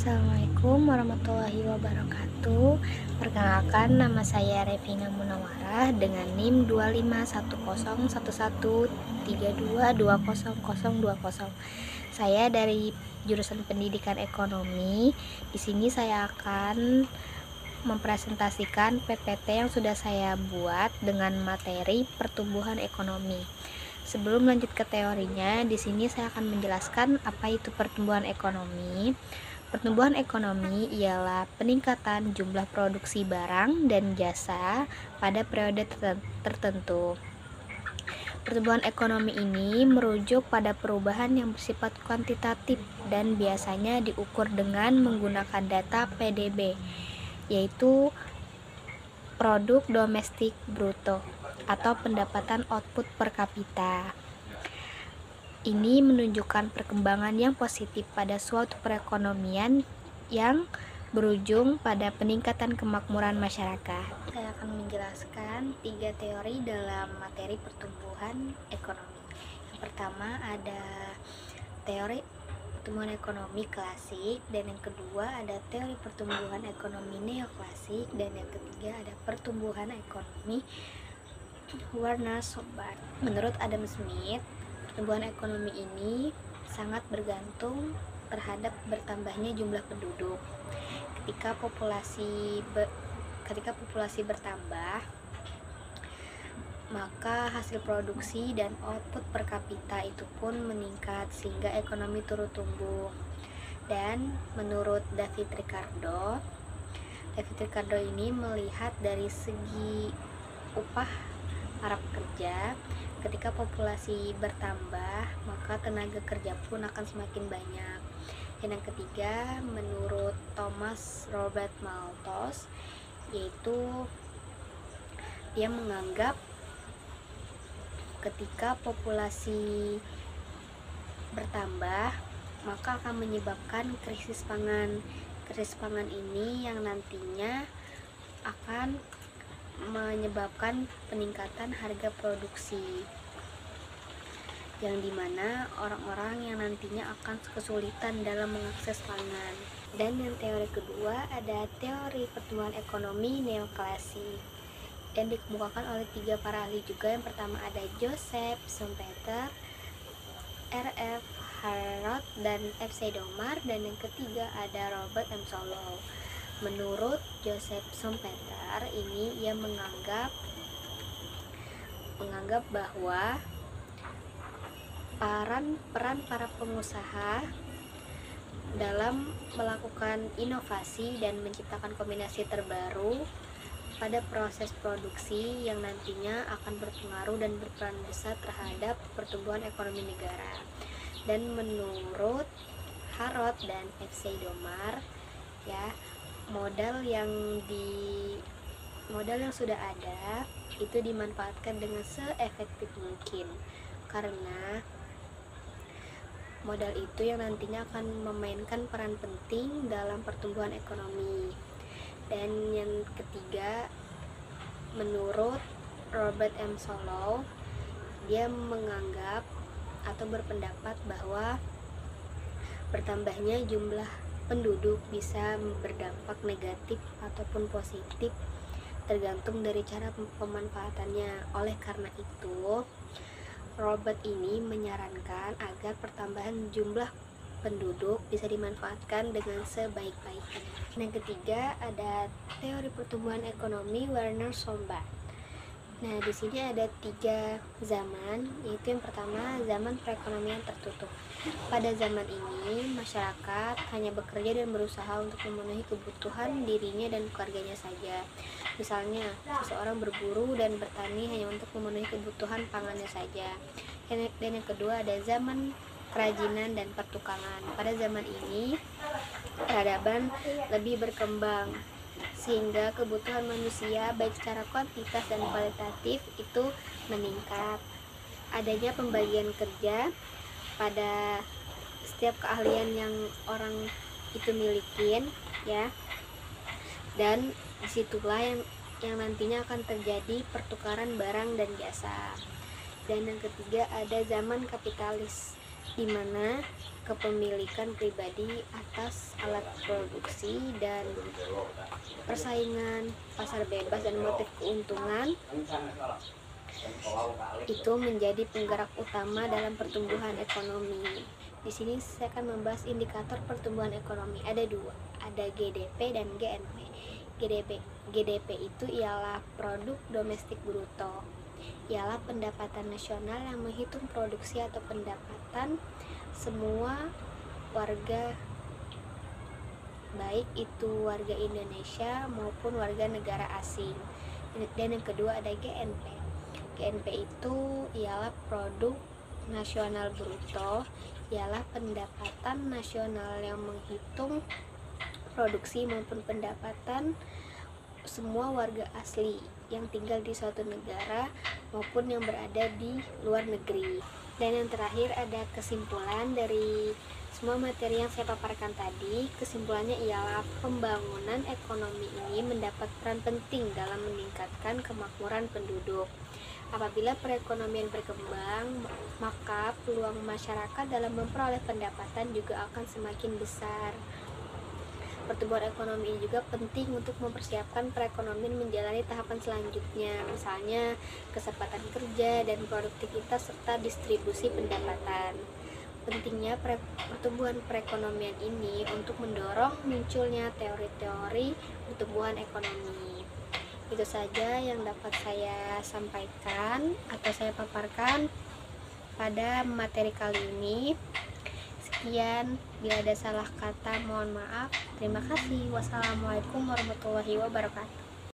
Assalamualaikum warahmatullahi wabarakatuh. Perkenalkan, nama saya Revina Munawarah dengan NIM 251011322020. Saya dari jurusan Pendidikan Ekonomi. Di sini saya akan mempresentasikan PPT yang sudah saya buat dengan materi pertumbuhan ekonomi. Sebelum lanjut ke teorinya, di sini saya akan menjelaskan apa itu pertumbuhan ekonomi. Pertumbuhan ekonomi ialah peningkatan jumlah produksi barang dan jasa pada periode tertentu. Pertumbuhan ekonomi ini merujuk pada perubahan yang bersifat kuantitatif dan biasanya diukur dengan menggunakan data PDB, yaitu produk domestik bruto atau pendapatan output per kapita. Ini menunjukkan perkembangan yang positif pada suatu perekonomian yang berujung pada peningkatan kemakmuran masyarakat. Saya akan menjelaskan 3 teori dalam materi pertumbuhan ekonomi. Yang pertama ada teori pertumbuhan ekonomi klasik, dan yang kedua ada teori pertumbuhan ekonomi neoklasik, dan yang ketiga ada pertumbuhan ekonomi Werner Sobat. Menurut Adam Smith, pertumbuhan ekonomi ini sangat bergantung terhadap bertambahnya jumlah penduduk. Ketika populasi bertambah, maka hasil produksi dan output per kapita itu pun meningkat sehingga ekonomi turut tumbuh. Dan menurut David Ricardo ini melihat dari segi upah para pekerja. Ketika populasi bertambah, maka tenaga kerja pun akan semakin banyak. Dan yang ketiga, menurut Thomas Robert Malthus, yaitu dia menganggap ketika populasi bertambah, maka akan menyebabkan krisis pangan. Krisis pangan ini yang nantinya akan menyebabkan peningkatan harga produksi, yang dimana orang-orang yang nantinya akan kesulitan dalam mengakses pangan. Dan yang teori kedua ada teori pertumbuhan ekonomi neoklasik, dan dikemukakan oleh 3 para ahli juga. Yang pertama ada Joseph Schumpeter, R.F. Harrod, dan F.C. Domar, dan yang ketiga ada Robert M. Solow. Menurut Joseph Schumpeter ini, ia menganggap bahwa peran para pengusaha dalam melakukan inovasi dan menciptakan kombinasi terbaru pada proses produksi yang nantinya akan berpengaruh dan berperan besar terhadap pertumbuhan ekonomi negara. Dan menurut Harrod dan F.C. Domar, ya, modal yang sudah ada itu dimanfaatkan dengan seefektif mungkin, karena modal itu yang nantinya akan memainkan peran penting dalam pertumbuhan ekonomi. Dan yang ketiga, menurut Robert M. Solow, dia menganggap atau berpendapat bahwa bertambahnya jumlah penduduk bisa berdampak negatif ataupun positif tergantung dari cara pemanfaatannya. Oleh karena itu, Robert ini menyarankan agar pertambahan jumlah penduduk bisa dimanfaatkan dengan sebaik-baiknya. Yang ketiga ada teori pertumbuhan ekonomi Werner Sobat. Nah, di sini ada 3 zaman, yaitu yang pertama zaman perekonomian tertutup. Pada zaman ini, masyarakat hanya bekerja dan berusaha untuk memenuhi kebutuhan dirinya dan keluarganya saja. Misalnya, seseorang berburu dan bertani hanya untuk memenuhi kebutuhan pangannya saja. Dan yang kedua ada zaman kerajinan dan pertukangan. Pada zaman ini, peradaban lebih berkembang, sehingga kebutuhan manusia baik secara kuantitas dan kualitatif itu meningkat. Adanya pembagian kerja pada setiap keahlian yang orang itu milikin, ya, dan disitulah yang nantinya akan terjadi pertukaran barang dan jasa. Dan yang ketiga ada zaman kapitalis. di mana kepemilikan pribadi atas alat produksi dan persaingan pasar bebas dan motif keuntungan itu menjadi penggerak utama dalam pertumbuhan ekonomi. Di sini saya akan membahas indikator pertumbuhan ekonomi. Ada dua, ada GDP dan GNP. GDP itu ialah produk domestik bruto, ialah pendapatan nasional yang menghitung produksi atau pendapatan semua warga, baik itu warga Indonesia maupun warga negara asing. Dan yang kedua ada GNP. GNP itu ialah produk nasional bruto, ialah pendapatan nasional yang menghitung produksi maupun pendapatan semua warga asli yang tinggal di suatu negara maupun yang berada di luar negeri. Dan yang terakhir ada kesimpulan dari semua materi yang saya paparkan tadi. Kesimpulannya ialah pembangunan ekonomi ini mendapat peran penting dalam meningkatkan kemakmuran penduduk. Apabila perekonomian berkembang, maka peluang masyarakat dalam memperoleh pendapatan juga akan semakin besar. Pertumbuhan ekonomi ini juga penting untuk mempersiapkan perekonomian menjalani tahapan selanjutnya, misalnya kesempatan kerja dan produktivitas serta distribusi pendapatan. Pentingnya pertumbuhan perekonomian ini untuk mendorong munculnya teori-teori pertumbuhan ekonomi. Itu saja yang dapat saya sampaikan atau saya paparkan pada materi kali ini. Sekian, bila ada salah kata mohon maaf. Terima kasih. Wassalamualaikum warahmatullahi wabarakatuh.